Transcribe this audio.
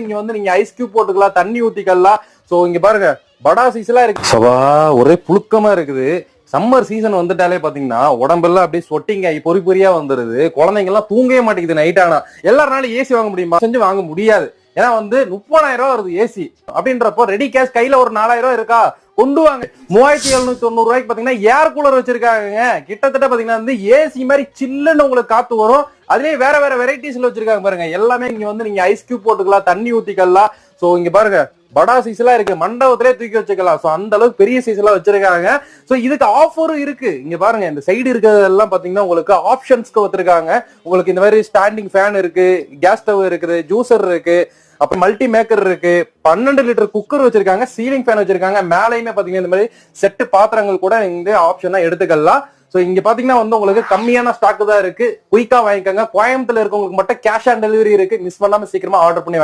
இங்க வந்து நீங்க ஐஸ் கியூப் போட்டுக்கலாம், தண்ணி ஊத்திக்கலாம். சோ இங்க பாருங்க படா சைஸ் எல்லாம் இருக்கு. சவா ஒரே புழுக்கமா இருக்குது. சம்மர் சீசன் வந்துட்டாலே பாத்தீங்கன்னா உடம்பெல்லாம் அப்படியே சொட்டிங் ஆகி பொறி பொறியா வந்துருது. குழந்தைங்க எல்லாம் தூங்கவே மாட்டேங்குது நைட் ஆனா. எல்லாருனாலும் ஏசி வாங்க முடியுமா? செஞ்சு வாங்க முடியாது. ஏன்னா வந்து 30,000 ரூபாய் வருது ஏசி. அப்படின்றப்போ ரெடி கேஷ் கையில ஒரு 4,000 ரூபாய் இருக்கா, கொண்டு வாங்க. 3790 ரூபாய்க்கு பாத்தீங்கன்னா ஏர் கூலர் வச்சிருக்காங்க. கிட்டத்தட்ட பாத்தீங்கன்னா வந்து ஏசி மாதிரி சில்லுன்னு உங்களுக்கு காத்து வரும். அதுலயே வேற வேற வெரைட்டிஸ்ல வச்சிருக்காங்க பாருங்க. எல்லாமே இங்க வந்து நீங்க ஐஸ் கியூப் போட்டுக்கலாம், தண்ணி ஊத்திக்கலாம். சோ இங்க பாருங்க படா சைஸ் எல்லாம் இருக்கு. மண்டபத்திலே தூக்கி வச்சுக்கலாம். சோ அந்த அளவுக்கு பெரிய சைஸ் எல்லாம் வச்சிருக்காங்க. சோ இதுக்கு ஆஃபரும் இருக்கு. இங்க பாருங்க இந்த சைடு இருக்கிறதெல்லாம் பாத்தீங்கன்னா உங்களுக்கு ஆப்ஷன்ஸ்க்கு வச்சிருக்காங்க. உங்களுக்கு இந்த மாதிரி ஸ்டாண்டிங் ஃபேன் இருக்கு, கேஸ் ஸ்டவ் இருக்குது, ஜூசர் இருக்கு, அப்புறம் மல்டி மேக்கர் இருக்கு, 12 லிட்டர் குக்கர் வச்சிருக்காங்க, சீலிங் ஃபேன் வச்சிருக்காங்க. மேலையுமே பாத்தீங்கன்னா இந்த மாதிரி செட்டு பாத்திரங்கள் கூட இந்த ஆப்ஷனா எடுத்துக்கலாம். சோ இங்க பாத்தீங்கன்னா வந்து உங்களுக்கு கம்மியான ஸ்டாக் தான் இருக்கு. குயிக்கா வாங்கிக்கோங்க. கோயம்புத்தூர்ல இருக்கவங்களுக்கு மட்டும் கேஷ் ஆன் டெலிவரி இருக்கு. மிஸ் பண்ணாம சீக்கிரமா ஆர்டர் பண்ணி வாங்கி